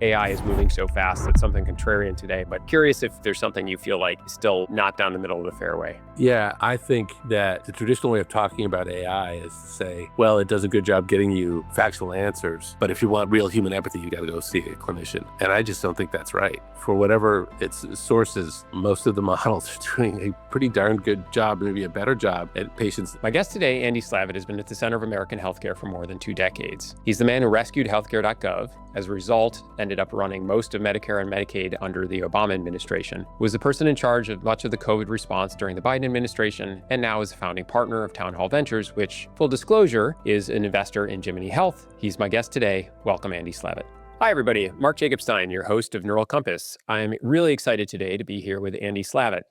AI is moving so fast that's something contrarian today, but curious if there's something you feel like is still not down the middle of the fairway. Yeah, I think that the traditional way of talking about AI is to say, well, it does a good job getting you factual answers, but if you want real human empathy, you got to go see a clinician. And I just don't think that's right. For whatever its sources, most of the models are doing a pretty darn good job, maybe a better job at patients. My guest today, Andy Slavitt, has been at the center of American healthcare for more than 2 decades. He's the man who rescued healthcare.gov. As a result, ended up running most of Medicare and Medicaid under the Obama administration, was the person in charge of much of the COVID response during the Biden administration, and now is a founding partner of Town Hall Ventures, which, full disclosure, is an investor in Jiminy Health. He's my guest today. Welcome, Andy Slavitt. Hi, everybody. Mark Jacobstein, your host of Neural Compass. I'm really excited today to be here with Andy Slavitt.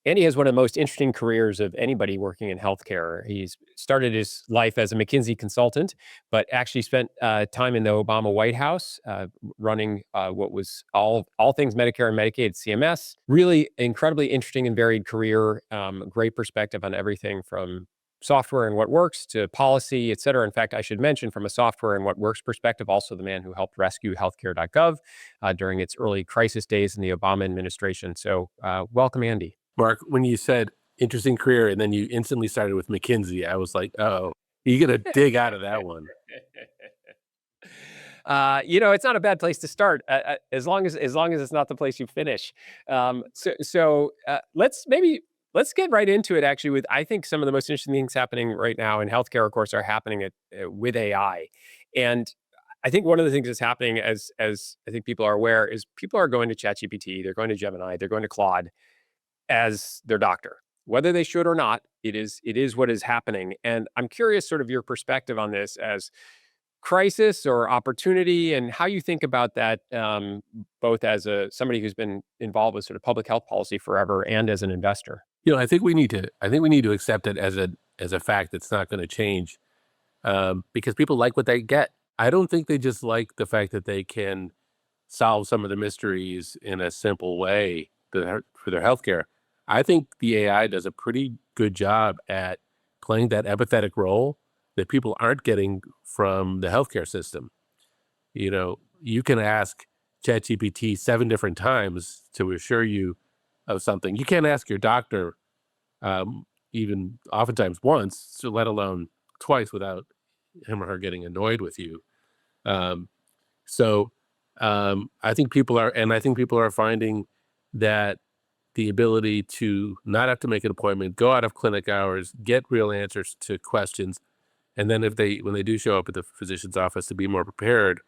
Andy has one of the most interesting careers of anybody working in healthcare. He's started his life as a McKinsey consultant, but actually spent time in the Obama White House running what was all things Medicare and Medicaid, CMS. Really incredibly interesting and varied career, great perspective on everything from software and what works to policy, et cetera. In fact, I should mention from a software and what works perspective, also the man who helped rescue healthcare.gov during its early crisis days in the Obama administration. So welcome, Andy. Mark, when you said interesting career and then you instantly started with McKinsey, I was like, oh, you're going to dig out of that one. It's not a bad place to start, as long as it's not the place you finish. Let's get right into it. Actually, with I think some of the most interesting things happening right now in healthcare, of course, are happening with AI, and I think one of the things that's happening, as I think people are aware, is people are going to ChatGPT, they're going to Gemini, they're going to Claude as their doctor, whether they should or not. It is what is happening, and I'm curious, sort of your perspective on this as crisis or opportunity, and how you think about that, both as somebody who's been involved with sort of public health policy forever and as an investor. I think we need to accept it as a fact that's not going to change, because people like what they get. I don't think they just like the fact that they can solve some of the mysteries in a simple way for their healthcare. I think the AI does a pretty good job at playing that empathetic role that people aren't getting from the healthcare system. You can ask ChatGPT 7 different times to assure you of something. You can't ask your doctor even oftentimes once, so let alone twice, without him or her getting annoyed with you. I think people are finding that the ability to not have to make an appointment, go out of clinic hours, get real answers to questions, and then when they do show up at the physician's office, to be more prepared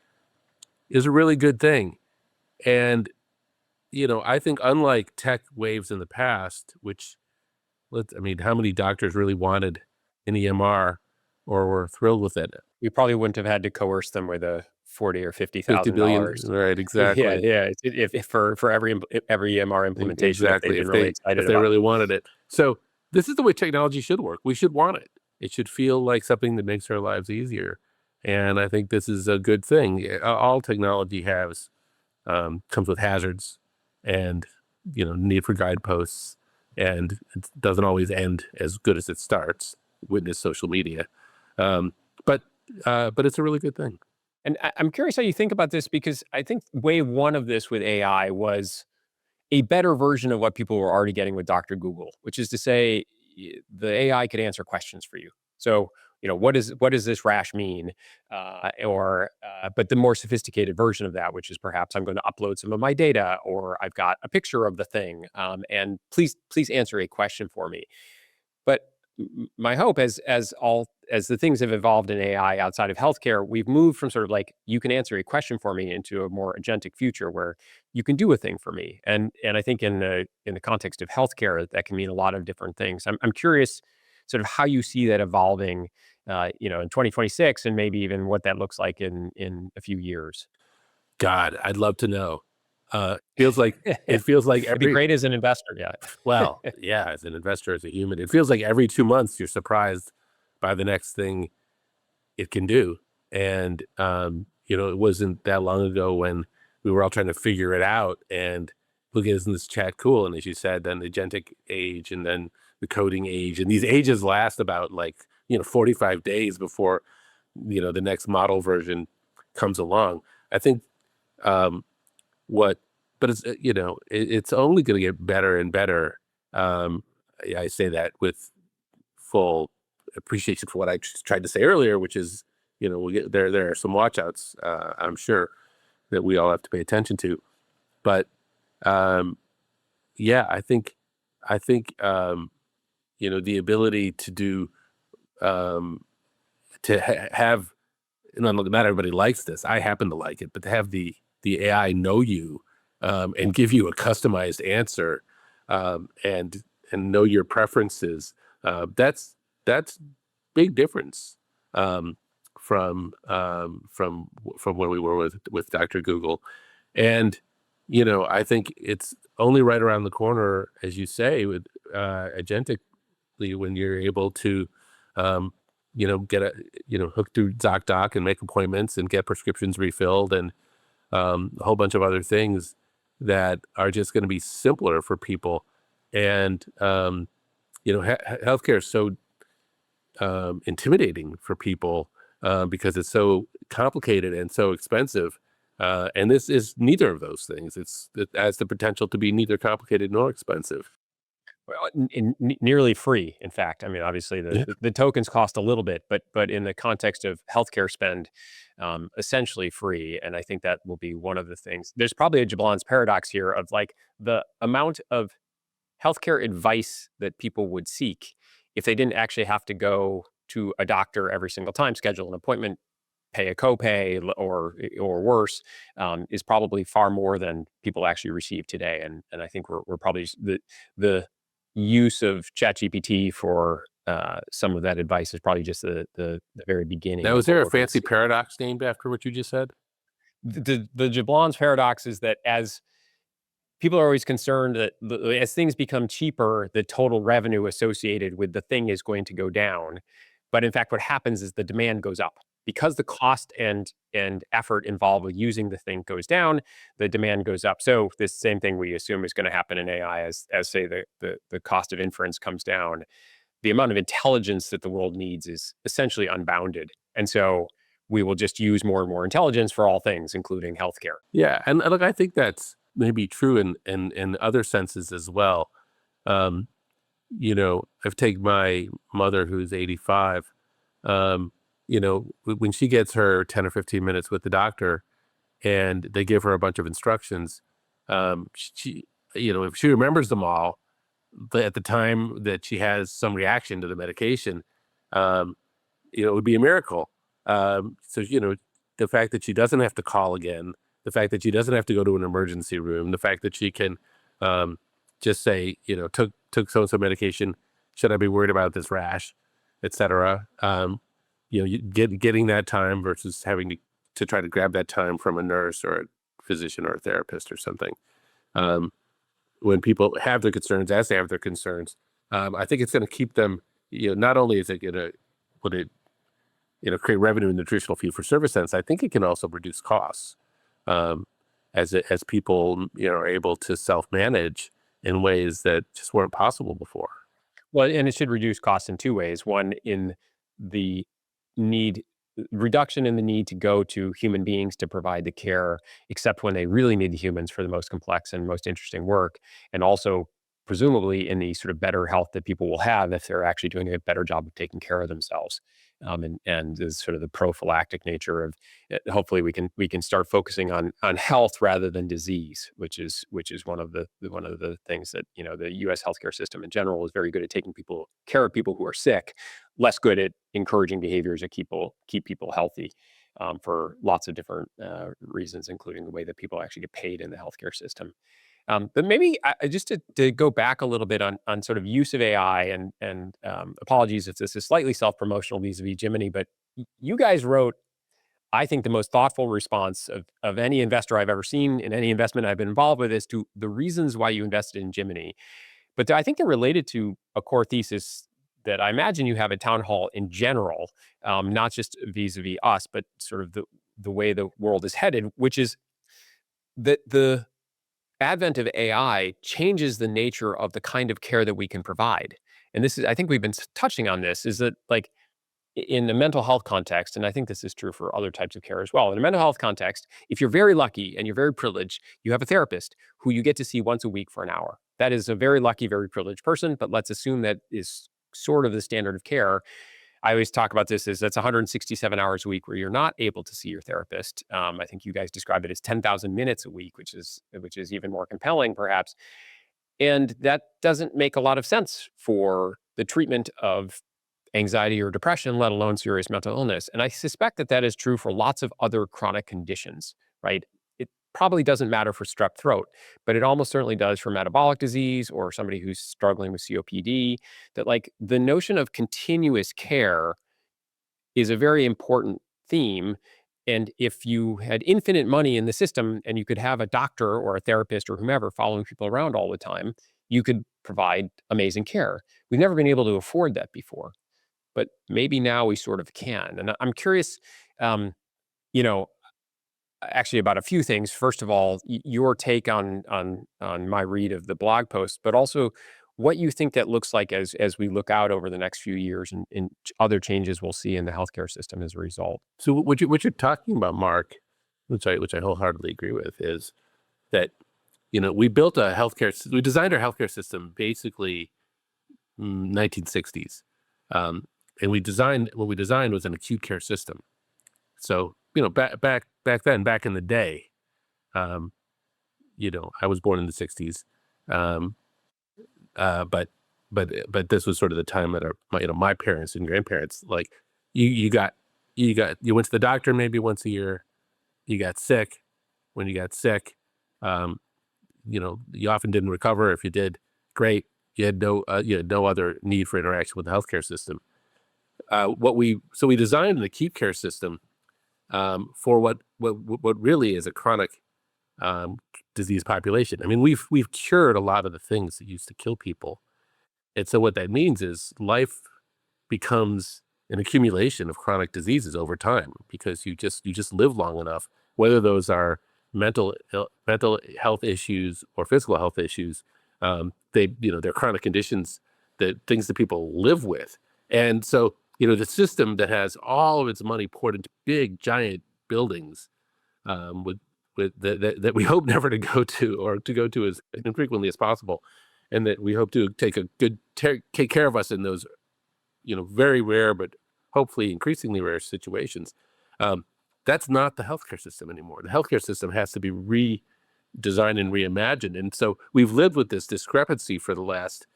is a really good thing. And, I think unlike tech waves in the past, how many doctors really wanted an EMR or were thrilled with it? We probably wouldn't have had to coerce them with a $40,000 or $50,000. Right? Exactly. Yeah. If for every EMR implementation, exactly. If they really wanted it. So this is the way technology should work. We should want it. It should feel like something that makes our lives easier. And I think this is a good thing. All technology comes with hazards and, need for guideposts, and it doesn't always end as good as it starts. Witness social media. But it's a really good thing. And I'm curious how you think about this, because I think wave one of this with AI was a better version of what people were already getting with Dr. Google, which is to say the AI could answer questions for you. So, what does this rash mean? But the more sophisticated version of that, which is perhaps I'm going to upload some of my data, or I've got a picture of the thing, and please answer a question for me. But my hope, as the things have evolved in AI outside of healthcare, we've moved from sort of like, you can answer a question for me, into a more agentic future where you can do a thing for me. And I think in the context of healthcare, that can mean a lot of different things. I'm curious sort of how you see that evolving, in 2026, and maybe even what that looks like in a few years. God, I'd love to know. It feels like It'd be great as an investor. Yeah. Well, yeah, as an investor, as a human, it feels like every 2 months you're surprised by the next thing it can do. And, it wasn't that long ago when we were all trying to figure it out and look, isn't this chat cool? And as you said, then the agentic age, and then the coding age, and these ages last about 45 days before, the next model version comes along. I think what, but it's it's only going to get better and better. Um, I say that with full appreciation for what I tried to say earlier, which is we'll get there. There are some watchouts, I'm sure, that we all have to pay attention to. But um, yeah, I think the ability to do have, not everybody likes this. I happen to like it, but to have the AI know you, and give you a customized answer, and know your preferences, that's big difference, um, from where we were with Dr. Google. And I think it's only right around the corner, as you say, with agentically, when you're able to um, get hook through ZocDoc and make appointments and get prescriptions refilled, and a whole bunch of other things that are just going to be simpler for people. And healthcare is so intimidating for people, because it's so complicated and so expensive. And this is neither of those things. It has the potential to be neither complicated nor expensive. Well, nearly free, in fact. I mean, obviously, Yeah. the tokens cost a little bit, but in the context of healthcare spend, essentially free. And I think that will be one of the things. There's probably a Jablon's paradox here of like the amount of healthcare advice that people would seek if they didn't actually have to go to a doctor every single time, schedule an appointment, pay a copay, or worse, is probably far more than people actually receive today. And I think we're probably the use of ChatGPT for some of that advice is probably just the very beginning Now, of is what there a we're going to fancy see. paradox named after what you just said? The Jablon's paradox is that as people are always concerned that as things become cheaper, the total revenue associated with the thing is going to go down. But in fact, what happens is the demand goes up because the cost and effort involved with using the thing goes down. The demand goes up. So this same thing we assume is going to happen in AI as say the cost of inference comes down. The amount of intelligence that the world needs is essentially unbounded, and so we will just use more and more intelligence for all things, including healthcare. Yeah, and look, I think that's maybe true in other senses as well. Um, I've taken my mother, who's 85. Um, when she gets her 10 or 15 minutes with the doctor, and they give her a bunch of instructions, she, if she remembers them all, at the time that she has some reaction to the medication, um, it would be a miracle. So, the fact that she doesn't have to call again, the fact that she doesn't have to go to an emergency room, the fact that she can um, just say, took so and so medication. Should I be worried about this rash, etc. Getting that time versus having to try to grab that time from a nurse or a physician or a therapist or something. Um, when people have their concerns, as they have their concerns, I think it's going to keep them. Not only is it going to would it create revenue in the traditional fee for service sense, I think it can also reduce costs, um, as people are able to self manage in ways that just weren't possible before. Well, and it should reduce costs in two ways. One, in the need reduction in the need to go to human beings to provide the care, except when they really need the humans for the most complex and most interesting work. And also, presumably, in the sort of better health that people will have if they're actually doing a better job of taking care of themselves. And is sort of the prophylactic nature of hopefully we can start focusing on health rather than disease, which is one of the things that the U.S. healthcare system in general is very good at taking people care of people who are sick, less good at encouraging behaviors that keep people healthy, for lots of different reasons, including the way that people actually get paid in the healthcare system. But maybe just to go back a little bit on sort of use of AI, and apologies if this is slightly self promotional vis-a-vis Jiminy, but you guys wrote, I think, the most thoughtful response of any investor I've ever seen in any investment I've been involved with as to the reasons why you invested in Jiminy. But I think they're related to a core thesis that I imagine you have at Town Hall in general, not just vis-a-vis us, but sort of the way the world is headed, which is that the advent of AI changes the nature of the kind of care that we can provide. And this is, I think we've been touching on this, is that like in the mental health context, and I think this is true for other types of care as well. In a mental health context, if you're very lucky and you're very privileged, you have a therapist who you get to see once a week for an hour. That is a very lucky, very privileged person, but let's assume that is sort of the standard of care. I always talk about this as that's 167 hours a week where you're not able to see your therapist. I think you guys describe it as 10,000 minutes a week, which is even more compelling, perhaps. And that doesn't make a lot of sense for the treatment of anxiety or depression, let alone serious mental illness. And I suspect that that is true for lots of other chronic conditions, right? It probably doesn't matter for strep throat, but it almost certainly does for metabolic disease or somebody who's struggling with COPD. That, like, the notion of continuous care is a very important theme. And if you had infinite money in the system and you could have a doctor or a therapist or whomever following people around all the time, you could provide amazing care. We've never been able to afford that before, but maybe now we sort of can. And I'm curious, um, you know, actually about a few things. First of all, your take on my read of the blog post, but also what you think that looks like as we look out over the next few years and other changes we'll see in the healthcare system as a result. So what you're talking about, Mark, which I wholeheartely agree with, is that we designed our healthcare system basically 1960s, and what we designed was an acute care system. So back then, back in the day, um, I was born in the 60s, um, but this was sort of the time that my parents and grandparents, like, you went to the doctor maybe once a year. You got sick. When you got sick, um, you often didn't recover. If you did, great. You had no other need for interaction with the healthcare system. So we designed an acute care system, for what really is a chronic, um, disease population. I mean, we've cured a lot of the things that used to kill people, and so what that means is life becomes an accumulation of chronic diseases over time because you just live long enough, whether those are mental health issues or physical health issues. They're chronic conditions, that things that people live with. And so, the system that has all of its money poured into big giant buildings, with that we hope never to go to, or to go to as infrequently as possible, and that we hope to take care of us in those very rare, but hopefully increasingly rare situations. Um, that's not the healthcare system anymore. The healthcare system has to be redesigned and reimagined. And so we've lived with this discrepancy for the last,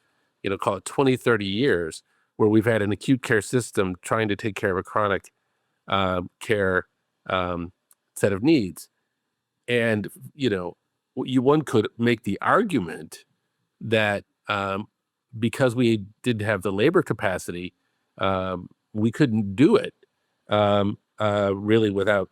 call it 20, 30 years, where we've had an acute care system trying to take care of a chronic, care, set of needs. And, one could make the argument that, because we didn't have the labor capacity, we couldn't do it, really, without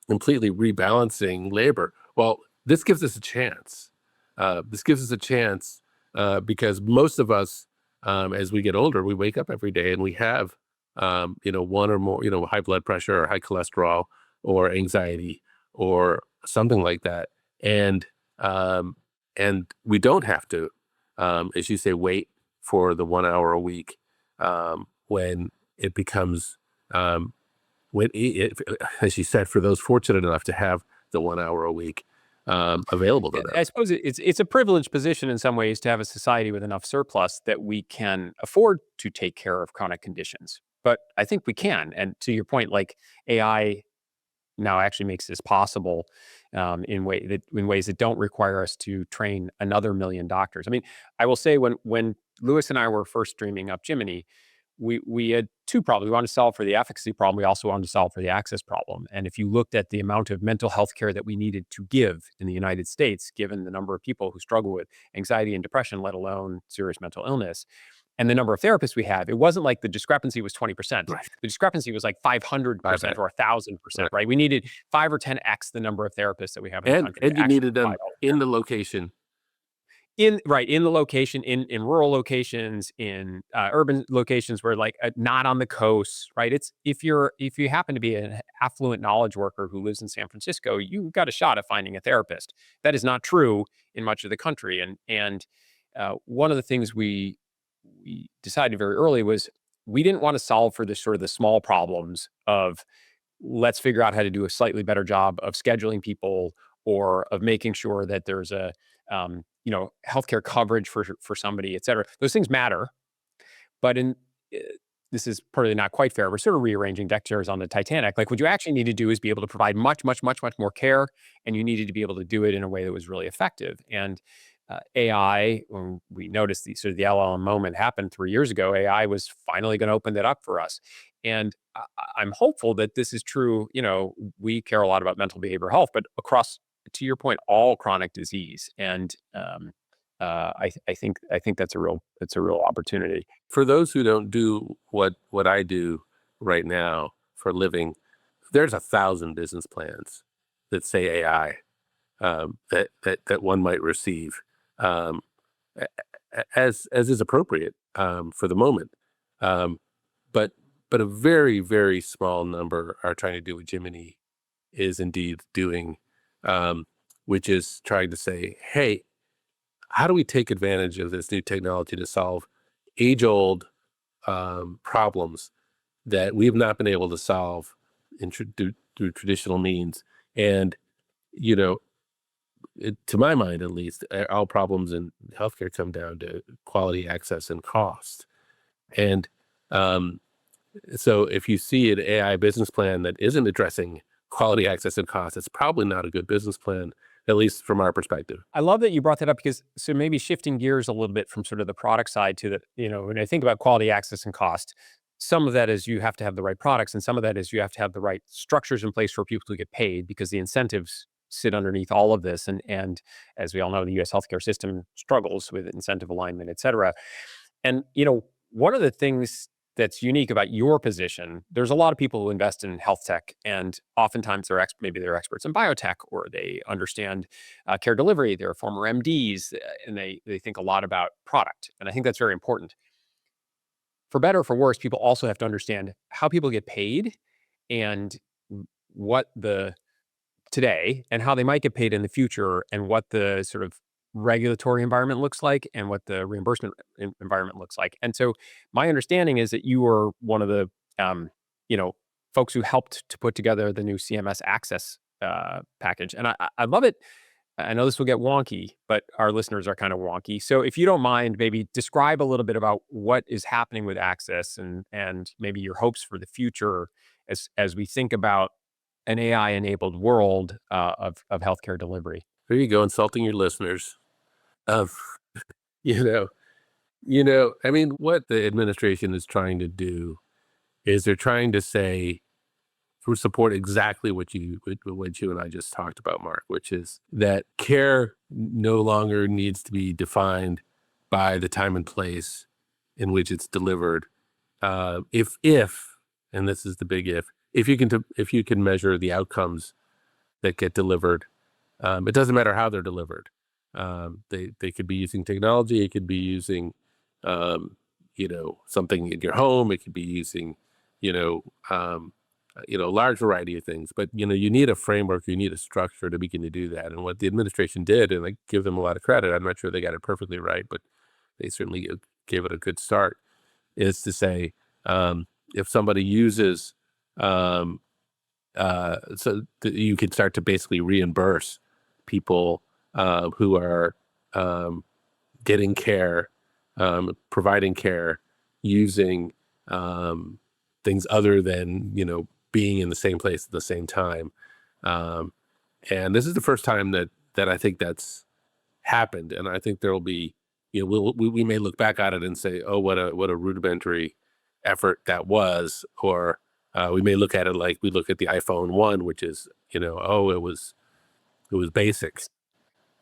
completely rebalancing labor. Well, this gives us a chance. Because most of us, as we get older, we wake up every day and we have, one or more, high blood pressure or high cholesterol or anxiety or something like that, and um, and we don't have to, as you say, wait for the 1 hour a week, when it becomes, as you said, for those fortunate enough to have the 1 hour a week, available to them. I suppose it's a privileged position in some ways to have a society with enough surplus that we can afford to take care of chronic conditions. But I think we can. And to your point, like, AI now actually makes this possible, in ways that don't require us to train another million doctors. I mean, I will say, when Lewis and I were first dreaming up Jiminy, we had two problems. We wanted to solve for the efficacy problem. We also wanted to solve for the access problem. And if you looked at the amount of mental health care that we needed to give in the United States, given the number of people who struggle with anxiety and depression, let alone serious mental illness, and the number of therapists we have, it wasn't like the discrepancy was 20%. Right. The discrepancy was like 500% or 1,000%, Right. right? We needed 5 or 10x the number of therapists that we have in the And country and to you actually needed them provide all the care. in the location. In the location, in rural locations, in urban locations where, like, not on the coast, right? It's if you happen to be an affluent knowledge worker who lives in San Francisco, you've got a shot at finding a therapist. That is not true in much of the country. And one of the things we decided very early was we didn't want to solve for this sort of the small problems of let's figure out how to do a slightly better job of scheduling people or of making sure that there's a healthcare coverage for somebody, et cetera. Those things matter, but uh, this is probably not quite fair. We're sort of rearranging deck chairs on the Titanic. Like what you actually need to do is be able to provide much, much, much, much more care, and you needed to be able to do it in a way that was really effective. And AI, when we noticed the sort of the LLM moment happened 3 years ago, AI was finally going to open that up for us. And I'm hopeful that this is true. We care a lot about mental behavioral health, but across, to your point, all chronic disease. And I think that's a real opportunity. For those who don't do what I do right now for a living, there's 1,000 business plans that say AI that one might receive, um, as is appropriate for the moment. Um, but a very, very small number are trying to do what Jiminy is indeed doing, which is trying to say, hey, how do we take advantage of this new technology to solve age-old problems that we've not been able to solve through traditional means? And, you know, to my mind, at least, all problems in healthcare come down to quality, access, and cost. And um, so if you see an AI business plan that isn't addressing quality, access, and cost, it's probably not a good business plan, at least from our perspective. I love that you brought that up because so maybe shifting gears a little bit from sort of the product side to the, when I think about quality, access, and cost, some of that is you have to have the right products, and some of that is you have to have the right structures in place for people to get paid because the incentives sit underneath all of this. And as we all know, the U.S. healthcare system struggles with incentive alignment, et cetera. And, one of the things that's unique about your position, there's a lot of people who invest in health tech, and oftentimes maybe they're experts in biotech, or they understand care delivery. They're former MDs, and they think a lot about product. And I think that's very important. For better or for worse, people also have to understand how people get paid and what the today and how they might get paid in the future, and what the sort of regulatory environment looks like and what the reimbursement environment looks like. And so my understanding is that you were one of the you know folks who helped to put together the new CMS access package. And I love it. I know this will get wonky, but our listeners are kind of wonky. So if you don't mind, maybe describe a little bit about what is happening with access, and maybe your hopes for the future as we think about an AI-enabled world of healthcare delivery. There you go, insulting your listeners. Um, you know, I mean, what the administration is trying to do is they're trying to say, to support exactly what you and I just talked about, Mark, which is that care no longer needs to be defined by the time and place in which it's delivered. If and this is the big if you can measure the outcomes that get delivered, it doesn't matter how they're delivered. They could be using technology. It could be using, something in your home. It could be using, a large variety of things. But you need a framework. You need a structure to begin to do that. And what the administration did, and I give them a lot of credit. I'm not sure they got it perfectly right, but they certainly gave it a good start. Is to say, if somebody uses, you can start to basically reimburse people who are getting care, providing care, using things other than being in the same place at the same time. And this is the first time that I think that's happened, and I think there will be, we may look back at it and say, oh, what a rudimentary effort that was, or we may look at it like we look at the iPhone 1, which is, it was basic,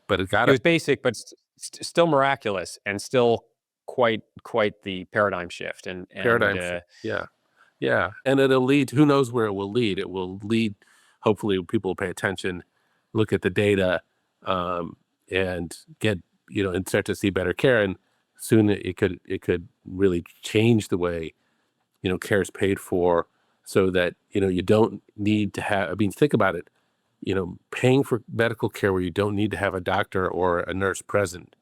but it was basic, but still miraculous, and still quite the paradigm shift. And yeah, and it'll lead. Who knows where it will lead? It will lead. Hopefully, people will pay attention, look at the data, and get and start to see better care. And soon it could really change the way care is paid for, so that you don't need to have. I mean, think about it. Paying for medical care where you don't need to have a doctor or a nurse present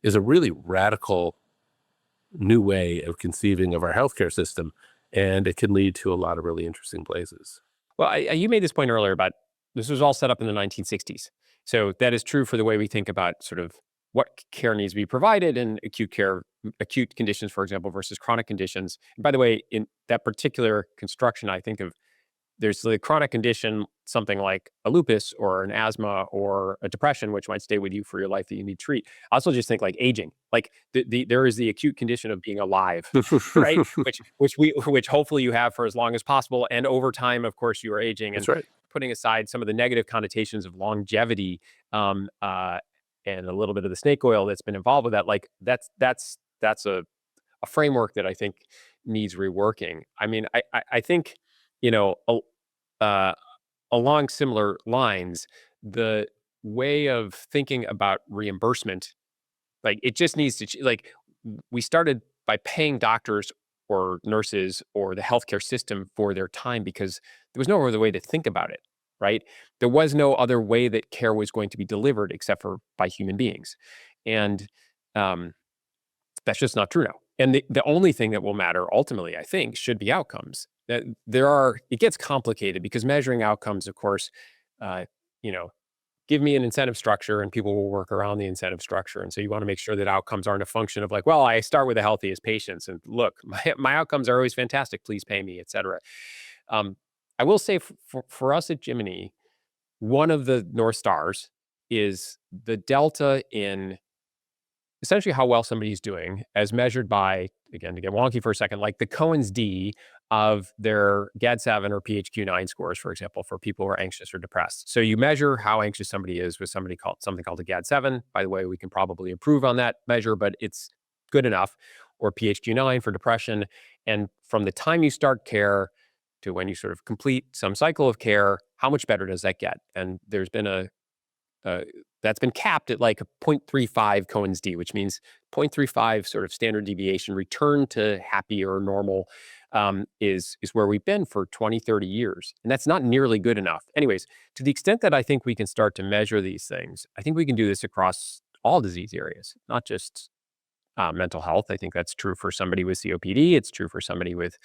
is a really radical new way of conceiving of our healthcare system, and it can lead to a lot of really interesting places. Well, you made this point earlier about this was all set up in the 1960s. So that is true for the way we think about sort of what care needs to be provided in acute care, acute conditions, for example, versus chronic conditions. And by the way, in that particular construction, I think of there's the chronic condition, something like a lupus or an asthma or a depression, which might stay with you for your life that you need to treat. I also just think like aging, like there is the acute condition of being alive, right? Which hopefully you have for as long as possible, and over time, of course, you are aging. And That's right. putting aside some of the negative connotations of longevity, um, uh, and a little bit of the snake oil that's been involved with that, like that's a framework that I think needs reworking. I mean, I think, you know, uh, along similar lines, the way of thinking about reimbursement, like it just needs to, like we started by paying doctors or nurses or the healthcare system for their time because there was no other way to think about it, right? There was no other way that care was going to be delivered except for by human beings. And, um, that's just not true now. And the only thing that will matter ultimately, I think, should be outcomes. That it gets complicated because measuring outcomes, of course, uh, you know, give me an incentive structure and people will work around the incentive structure. And so you want to make sure that outcomes aren't a function of like, well, I start with the healthiest patients and look, my outcomes are always fantastic. Please pay me, et cetera. Um, I will say for us at Jiminy, one of the North Stars is the delta in essentially how well somebody's doing as measured by, again, to get wonky for a second, like the Cohen's D of their GAD-7 or PHQ-9 scores, for example, for people who are anxious or depressed. So you measure how anxious somebody is with something called a GAD-7. By the way, we can probably improve on that measure, but it's good enough. Or PHQ-9 for depression. And from the time you start care to when you sort of complete some cycle of care, how much better does that get? And there's been uh, that's been capped at like a 0.35 Cohen's d, which means 0.35 sort of standard deviation return to happy or normal, is where we've been for 20, 30 years. And that's not nearly good enough. Anyways, to the extent that I think we can start to measure these things, I think we can do this across all disease areas, not just mental health. I think that's true for somebody with COPD. It's true for somebody with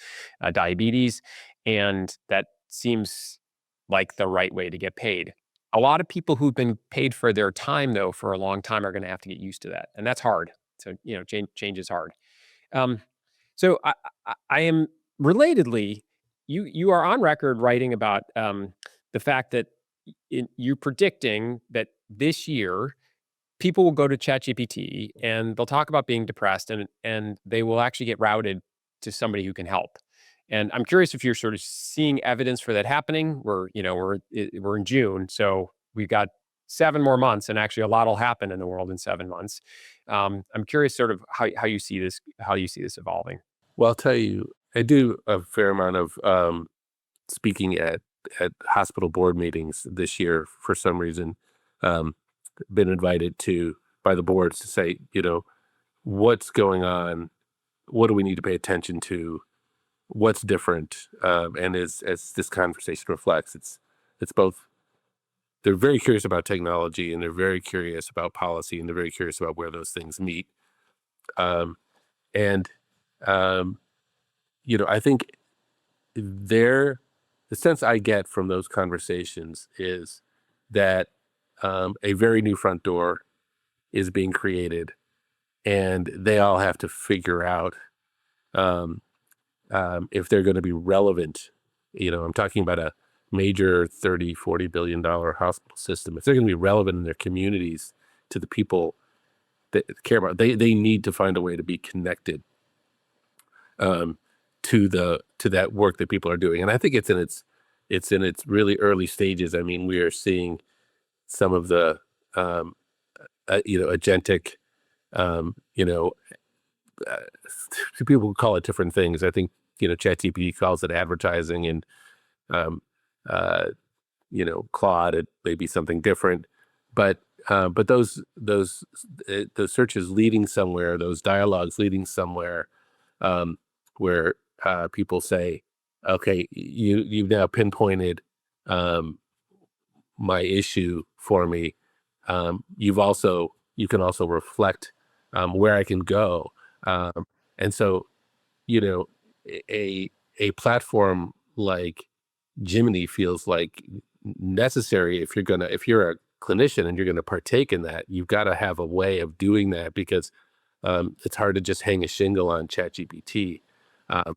diabetes. And that seems like the right way to get paid. A lot of people who've been paid for their time, though, for a long time are going to have to get used to that. And that's hard. So, change is hard. Um, so I am relatedly, you are on record writing about the fact that you're predicting that this year people will go to ChatGPT and they'll talk about being depressed and they will actually get routed to somebody who can help. And I'm curious if you're sort of seeing evidence for that happening. We're in June, so we've got 7 more months, and actually a lot will happen in the world in 7 months. I'm curious, sort of how you see this, evolving. Well, I'll tell you, I do a fair amount of speaking at hospital board meetings this year for some reason. Been invited to by the boards to say, what's going on, what do we need to pay attention to, what's different, and as this conversation reflects, it's both. They're very curious about technology, and they're very curious about policy, and they're very curious about where those things meet. And I think the sense I get from those conversations is that a very new front door is being created, and they all have to figure out if they're going to be relevant. I'm talking about a major 30, $40 billion hospital system. If they're going to be relevant in their communities to the people that care about, they need to find a way to be connected to that work that people are doing. And I think it's in its really early stages. I mean, we are seeing some of the agentic, people call it different things. I think ChatGPT calls it advertising, and Claude, it may be something different, but those searches leading somewhere, those dialogues leading somewhere, where people say, okay, you've now pinpointed my issue for me. You can also reflect where I can go. And so, you know, a platform like Jiminy feels like necessary if you're a clinician and you're gonna partake in that, you've got to have a way of doing that because it's hard to just hang a shingle on ChatGPT. Um,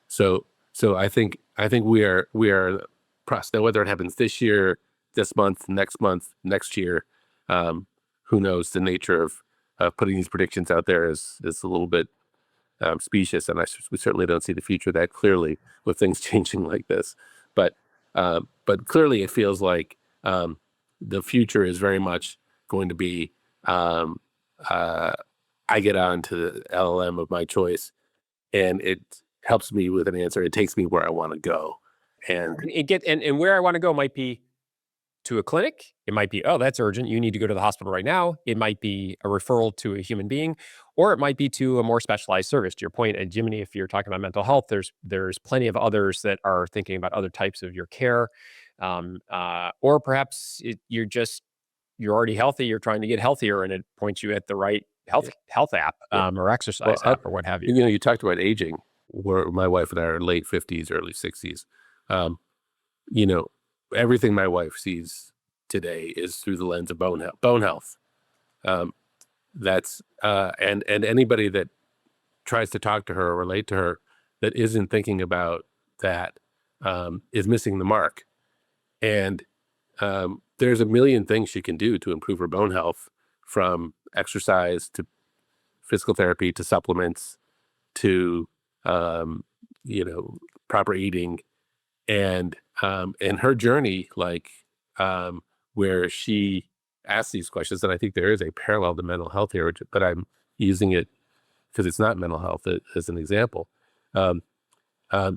so I think we are now whether it happens this year, this month, next year, um, who knows? The nature of putting these predictions out there is a little bit specious, and we certainly don't see the future that clearly with things changing like this. But clearly, it feels like the future is very much going to be. Um, uh, I get on to the LLM of my choice, and it helps me with an answer. It takes me where I want to go, and And where I want to go might be to a clinic. It might be, oh, that's urgent. You need to go to the hospital right now. It might be a referral to a human being, or it might be to a more specialized service. To your point, at Jiminy, if you're talking about mental health, there's plenty of others that are thinking about other types of your care, or perhaps you're already healthy. You're trying to get healthier, and it points you at the right yeah, health app, yeah. or Well, exercise app or what have you. you talked about aging. Where my wife and I are late 50s, early 60s. Um, you know, everything my wife sees today is through the lens of bone health. Um, and anybody that tries to talk to her or relate to her that isn't thinking about that is missing the mark. And there's a million things she can do to improve her bone health, from exercise to physical therapy to supplements to um, proper eating, and her journey, like where she asks these questions. And I think there is a parallel to mental health here, but I'm using it because it's not mental health as an example. Um,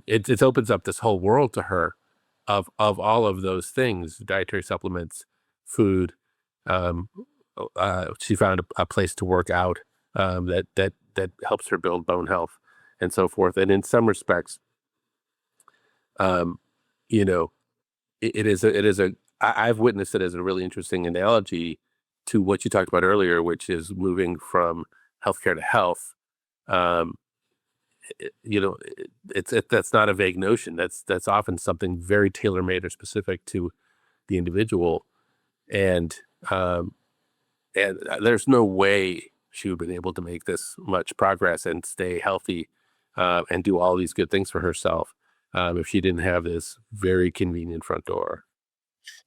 it opens up this whole world to her of all of those things: dietary supplements, food. Um, she found a place to work out that helps her build bone health and so forth. And in some respects, um, you know, I've witnessed it as a really interesting analogy to what you talked about earlier, which is moving from healthcare to health. Um, that's not a vague notion. That's often something very tailor made or specific to the individual, and um, there's no way she would have been able to make this much progress and stay healthy and do all these good things for herself if she didn't have this very convenient front door.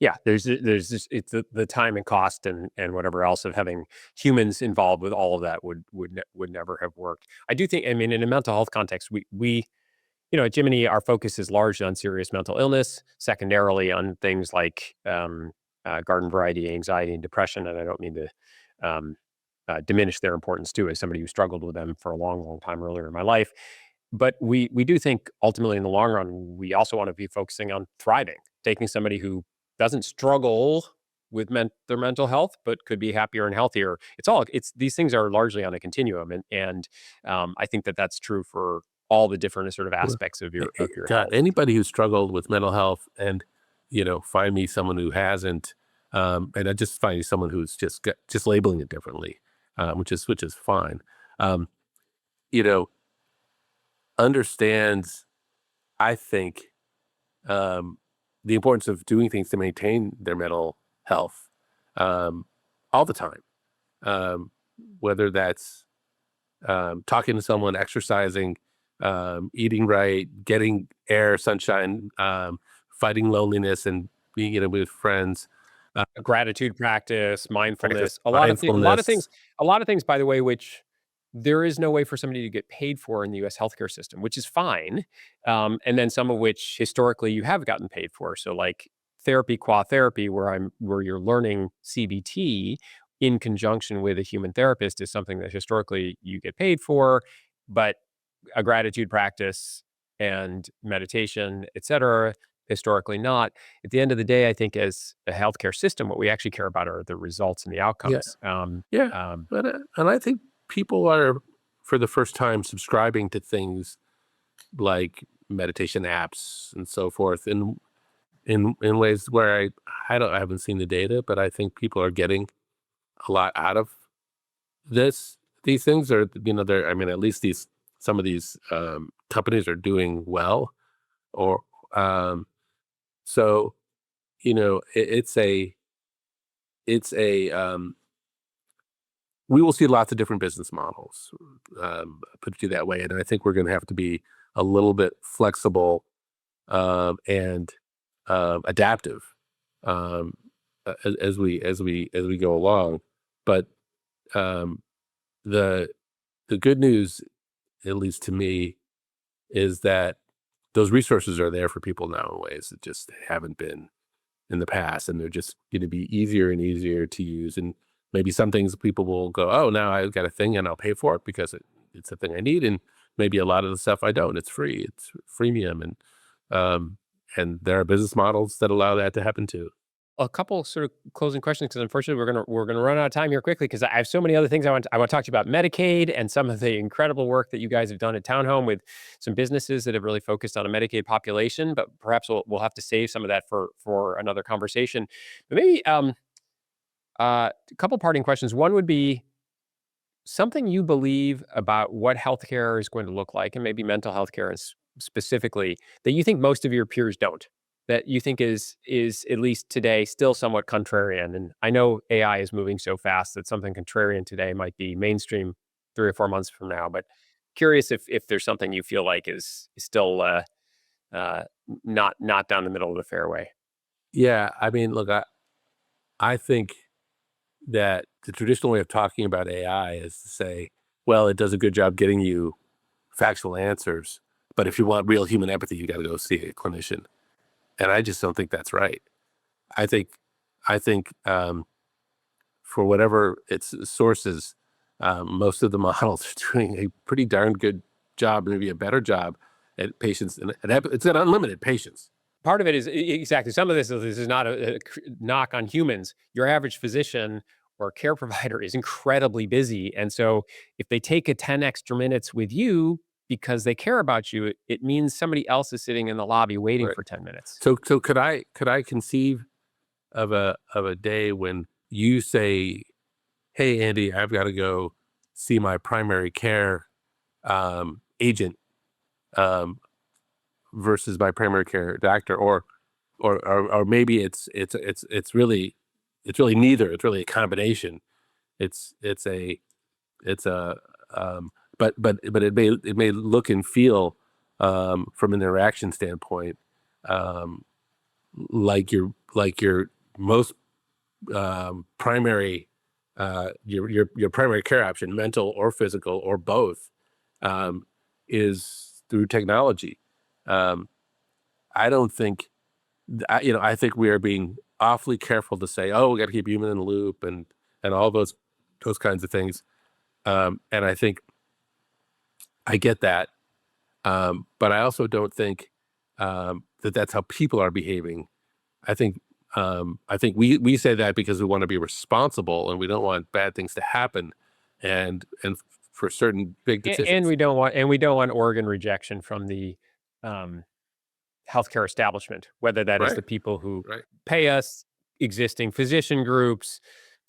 Yeah, there's just it's the time and cost and whatever else of having humans involved with all of that would never have worked. I do think, I mean, in a mental health context, we at Jiminy, our focus is largely on serious mental illness, secondarily on things like garden variety anxiety and depression. And I don't mean to diminish their importance too, as somebody who struggled with them for a long, long time earlier in my life. But we do think ultimately in the long run, we also want to be focusing on thriving, taking somebody who doesn't struggle with their mental health, but could be happier and healthier. It's these things are largely on a continuum, and I think that that's true for all the different sort of Well, aspects of your God, health. anybody who struggled with mental health, and find me someone who hasn't, and I just find someone who's just labeling it differently, which is fine. Um, you know, understands, I think, um, the importance of doing things to maintain their mental health um, all the time, um, whether that's talking to someone, exercising, eating right, getting air, sunshine, fighting loneliness, and being with friends. Uh, A gratitude practice, Practice mindfulness, mindfulness. a lot of things, by the way, which there is no way for somebody to get paid for in the U.S. healthcare system, which is fine. And then some of which historically you have gotten paid for. So like therapy, qua therapy, where you're learning CBT in conjunction with a human therapist is something that historically you get paid for, but a gratitude practice and meditation, et cetera, historically not. At the end of the day, I think as a healthcare system, what we actually care about are the results and the Yeah, outcomes. yeah, Um, and I think people are, for the first time, subscribing to things like meditation apps and so forth, in ways where I haven't seen the data, but I think people are getting a lot out of these things are, they're, I mean, at least these some of these companies are doing well, or so it's a we will see lots of different business models, put it that way, and I think we're going to have to be a little bit flexible and adaptive um, as we go along. But um, the the good news, at least to me, is that those resources are there for people now in ways that just haven't been in the past, and they're just going to be easier and easier to use. And maybe some things people will go, "Oh, now I've got a thing, and I'll pay for it because it's a thing I need." And maybe a lot of the stuff I don't. It's free. It's freemium, um, and there are business models that allow that to happen too. A couple sort of closing questions because unfortunately we're gonna run out of time here quickly because I have so many other things I want to talk to you about Medicaid and some of the incredible work that you guys have done at Townhome with some businesses that have really focused on a Medicaid population. But perhaps we'll have to save some of that for another conversation. But maybe a couple parting questions. One would be something you believe about what healthcare is going to look like, and maybe mental health care is specifically, that you think most of your peers don't, that you think is at least today still somewhat contrarian. And I know AI is moving so fast that something contrarian today might be mainstream 3 or 4 months from now. But curious if there's something you feel like is still uh, not down the middle of the fairway. Yeah, I mean, look, I think that the traditional way of talking about AI is to say, well, it does a good job getting you factual answers, but if you want real human empathy, you got to go see a clinician. And I just don't think that's right. I think, I think for whatever its sources, most of the models are doing a pretty darn good job, maybe a better job at patients, and it's got unlimited patience. Part of it is exactly, some of this is not a knock on humans. Your average physician or care provider is incredibly busy, and so if they take a 10 extra minutes with you because they care about you, it means somebody else is sitting in the lobby waiting Right. for 10 minutes. So could I conceive of a day when you say, "Hey, Andy, I've got to go see my primary care agent um, versus my primary care doctor," or maybe it's really neither. It's really a combination. It's it's a but it may look and feel from an interaction standpoint um, like your most primary your primary care option, mental or physical or both, um, is through technology. Um, I don't think I think we are being awfully careful to say, oh, we got to keep human in the loop and all those kinds of things. And I think I get that, but I also don't think that that's how people are behaving. I think we say that because we want to be responsible and we don't want bad things to happen, and for certain big And decisions. we don't want organ rejection from the um, healthcare establishment, whether that is Right, the people who right. pay us, existing physician groups,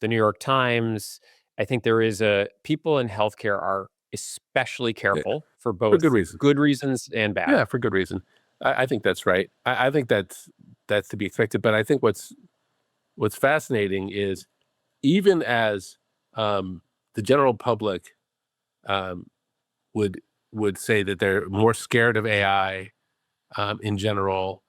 the New York Times. I think there is a people in healthcare are especially Yeah, careful for for good both reason. good reasons and bad. Yeah, for good reason. I think that's right. I think that's to be expected. But I think what's fascinating is even as the general public um, would would say that they're more scared of AI in general,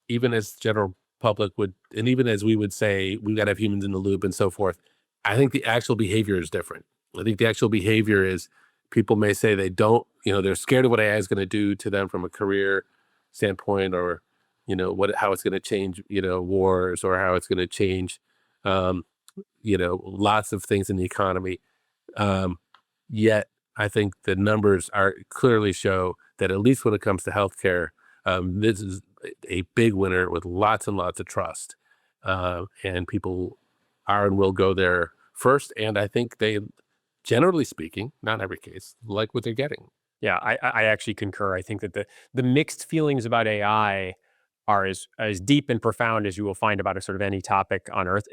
even as general public would, and even as we would say we got to have humans in the loop and so forth. I think the actual behavior is different. I think the actual behavior is people may say they don't, they're scared of what AI is going to do to them from a career standpoint, or what how it's going to change, wars, or how it's going to change, um, lots of things in the economy. Um, Yet, I think the numbers are clearly show that at least when it comes to healthcare, this is a big winner with lots and lots of trust, and people are and will go there first. And I think they, generally speaking, not every case, like what they're getting. Yeah, I actually concur. I think that the mixed feelings about AI are as deep and profound as you will find about a sort of any topic on earth.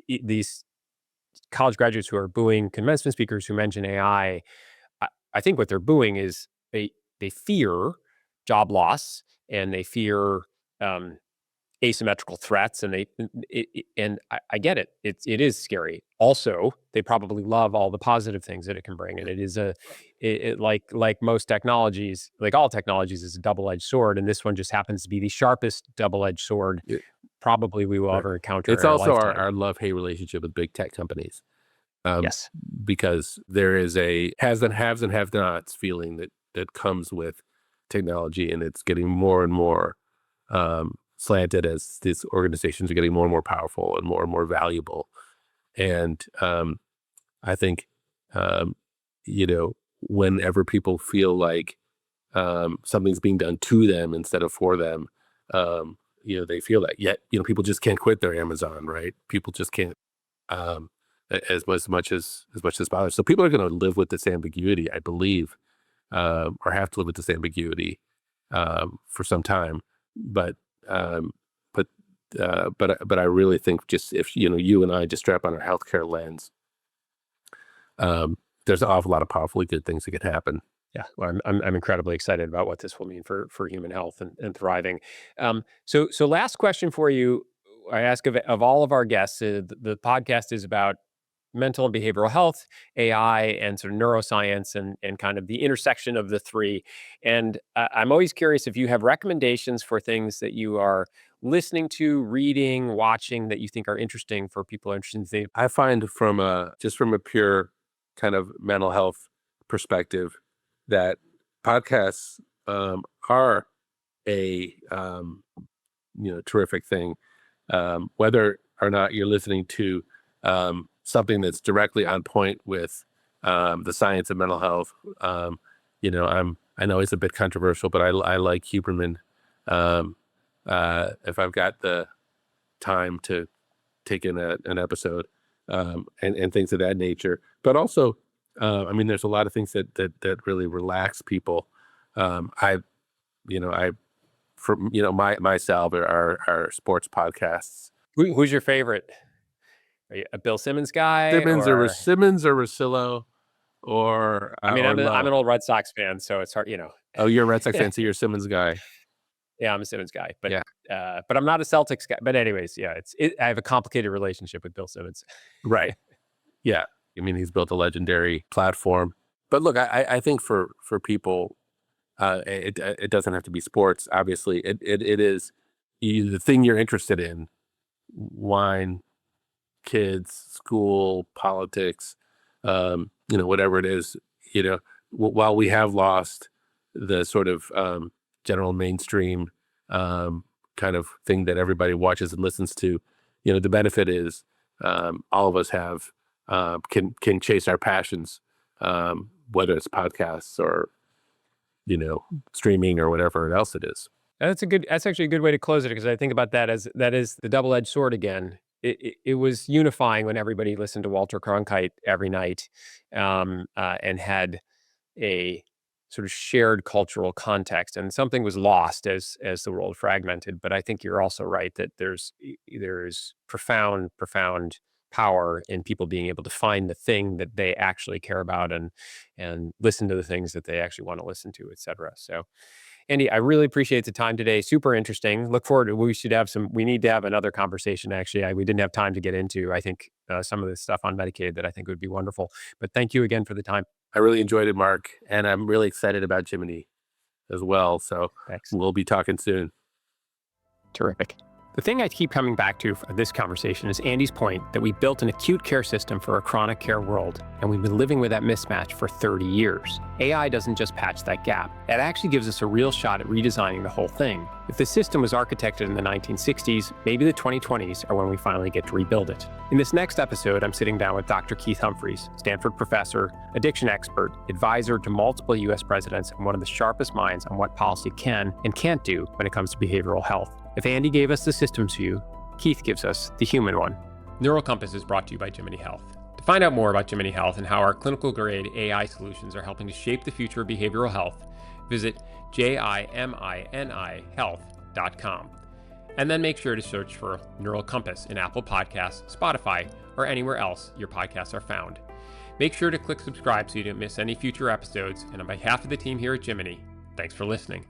These college graduates who are booing commencement speakers who mention AI, I think what they're booing is they fear job loss, and they fear asymmetrical threats, and I get it. It is scary. Also, they probably love all the positive things that it can bring, and it is like most technologies, like all technologies, is a double-edged sword, and this one just happens to be the sharpest double-edged sword Yeah, probably we will right. ever encounter It's in our also lifetime. our love-hate relationship with big tech companies, um, Yes. because there is a has and haves and have-nots feeling that comes with technology, and it's getting more and more slanted as these organizations are getting more and more powerful and more valuable. And I think, um, whenever people feel like something's being done to them instead of for them, they feel that. Yet, people just can't quit their Amazon, right? People just can't, um, as much as bothers. So people are going to live with this ambiguity, I believe, or have to live with this ambiguity for some time. But um, but but I really think, just if you and I just strap on our healthcare lens, there's an awful lot of powerfully good things that could happen. Yeah, well, I'm incredibly excited about what this will mean for human health and thriving. So last question for you. I ask of all of our guests. The podcast is about mental and behavioral health, AI, and sort of neuroscience, and kind of the intersection of the three. And I'm always curious if you have recommendations for things that you are listening to, reading, watching that you think are interesting for people who are interested in things. I find, from a pure kind of mental health perspective, that podcasts are a terrific thing, whether or not you're listening to something that's directly on point with the science of mental health. I know it's a bit controversial, but I like Huberman. If I've got the time to take in an episode, and things of that nature. But also, there's a lot of things that really relax people. I you know I for my salve are sports podcasts. Who's your favorite? Are you a Bill Simmons guy, or? Simmons or Rosillo I mean, or I'm an Lowe. old Red Sox fan, so it's hard. Oh, you're a Red Sox fan, so you're a Simmons guy. Yeah, I'm a Simmons guy, but Yeah, but I'm not a Celtics guy. But anyways, yeah, I have a complicated relationship with Bill Simmons. right. Yeah, he's built a legendary platform. But look, I think for people, it doesn't have to be sports. Obviously, it is the thing you're interested in: wine, kids, school, politics, whatever it is. While we have lost the sort of general mainstream kind of thing that everybody watches and listens to, the benefit is all of us have can chase our passions, whether it's podcasts or streaming or whatever else it is. That's actually a good way to close it, because I think about that as that is the double-edged sword again. It was unifying when everybody listened to Walter Cronkite every night, and had a sort of shared cultural context, and something was lost as the world fragmented. But I think you're also right that there's profound power in people being able to find the thing that they actually care about, and listen to the things that they actually want to listen to, et cetera. So, Andy, I really appreciate the time today. Super interesting. Look forward to, we need to have another conversation. Actually, we didn't have time to get into, I think, some of this stuff on Medicaid that I think would be wonderful. But thank you again for the time. I really enjoyed it, Mark, and I'm really excited about Jiminy as well. So Thanks. we'll be talking soon. Terrific. The thing I keep coming back to for this conversation is Andy's point that we built an acute care system for a chronic care world, and we've been living with that mismatch for 30 years. AI doesn't just patch that gap. It actually gives us a real shot at redesigning the whole thing. If the system was architected in the 1960s, maybe the 2020s are when we finally get to rebuild it. In this next episode, I'm sitting down with Dr. Keith Humphreys, Stanford professor, addiction expert, advisor to multiple U.S. presidents, and one of the sharpest minds on what policy can and can't do when it comes to behavioral health. If Andy gave us the systems view, Keith gives us the human one. Neural Compass is brought to you by Jiminy Health. To find out more about Jiminy Health and how our clinical-grade AI solutions are helping to shape the future of behavioral health, visit JIMINIhealth.com. And then make sure to search for Neural Compass in Apple Podcasts, Spotify, or anywhere else your podcasts are found. Make sure to click subscribe so you don't miss any future episodes, and on behalf of the team here at Jiminy, thanks for listening.